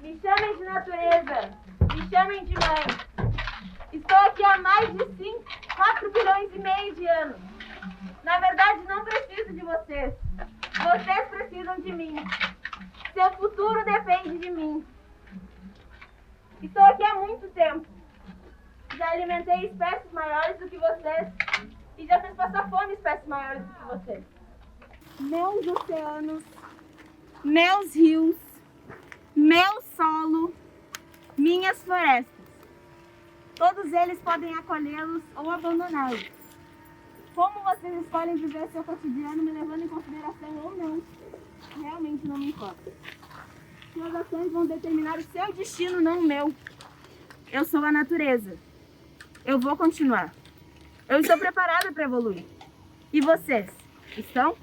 Me chamem de natureza, me chamem de mãe. Estou aqui há mais de 4 bilhões e meio de anos. Na verdade, não preciso de vocês. Vocês precisam de mim. Seu futuro depende de mim. Estou aqui há muito tempo. Já alimentei espécies maiores do que vocês e já fiz passar fome espécies maiores do que vocês. Meus oceanos, meus rios, meu solo, minhas florestas. Todos eles podem acolhê-los ou abandoná-los. Como vocês escolhem viver seu cotidiano, me levando em consideração ou não, realmente não me importa. Suas ações vão determinar o seu destino, não o meu. Eu sou a natureza. Eu vou continuar. Eu estou preparada para evoluir. E vocês? Estão?